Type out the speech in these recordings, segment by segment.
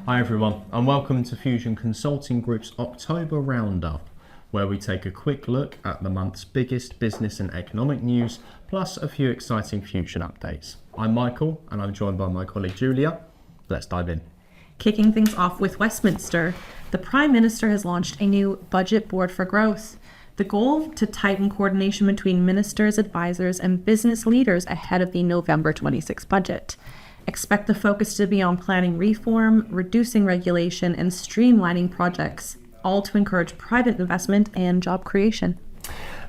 Hi everyone, and welcome to Fusion Consulting Group's October Roundup, where we take a quick look at the month's biggest business and economic news, plus a few exciting Fusion updates. I'm Michael, and I'm joined by my colleague Julia. Let's dive in. Kicking things off with Westminster, the Prime Minister has launched a new budget board for growth. The goal to tighten coordination between ministers, advisors, and business leaders ahead of the November 26 budget. Expect the focus to be on planning reform, reducing regulation, and streamlining projects, all to encourage private investment and job creation.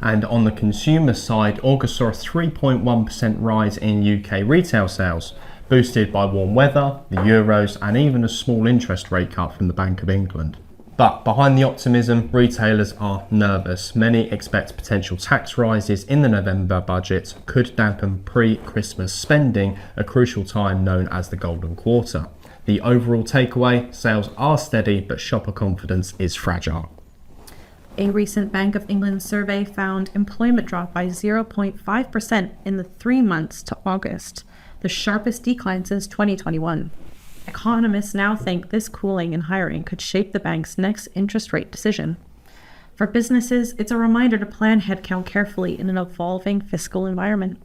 And on the consumer side, August saw a 3.1% rise in UK retail sales, boosted by warm weather, the Euros, and even a small interest rate cut from the Bank of England. But behind the optimism, retailers are nervous. Many expect potential tax rises in the November budget could dampen pre-Christmas spending, a crucial time known as the Golden Quarter. The overall takeaway, sales are steady, but shopper confidence is fragile. A recent Bank of England survey found employment dropped by 0.5% in the 3 months to August, the sharpest decline since 2021. Economists now think this cooling in hiring could shape the bank's next interest rate decision. For businesses, it's a reminder to plan headcount carefully in an evolving fiscal environment.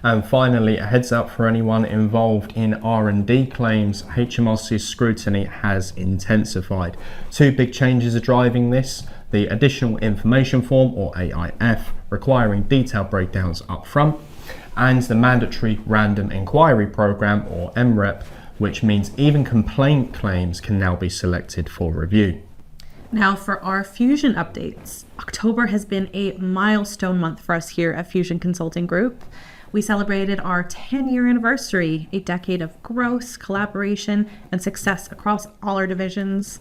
And finally, a heads up for anyone involved in R&D claims, HMRC's scrutiny has intensified. 2 big changes are driving this: the Additional Information Form, or AIF, requiring detailed breakdowns up front, and the mandatory Random Enquiry Programme, or MREP, which means even complaint claims can now be selected for review. Now for our Fusion updates. October has been a milestone month for us here at Fusion Consulting Group. We celebrated our 10-year anniversary, a decade of growth, collaboration, and success across all our divisions.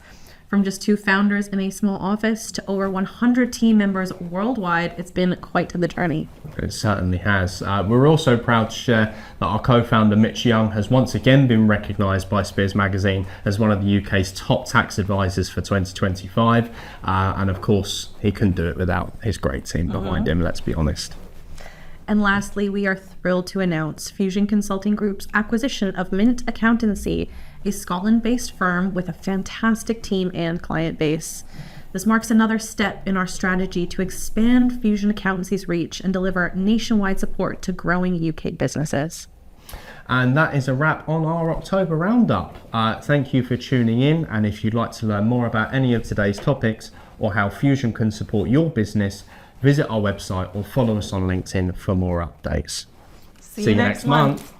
From just 2 founders in a small office to over 100 team members worldwide, it's been quite the journey. It certainly has. We're also proud to share that our co-founder Mitch Young has once again been recognised by Spears Magazine as one of the UK's top tax advisors for 2025. And of course, he couldn't do it without his great team behind him, let's be honest. And lastly, we are thrilled to announce Fusion Consulting Group's acquisition of Mint Accountancy, a Scotland-based firm with a fantastic team and client base. This marks another step in our strategy to expand Fusion Accountancy's reach and deliver nationwide support to growing UK businesses. And that is a wrap on our October Roundup. Thank you for tuning in, and if you'd like to learn more about any of today's topics or how Fusion can support your business, visit our website or follow us on LinkedIn for more updates. See you next month.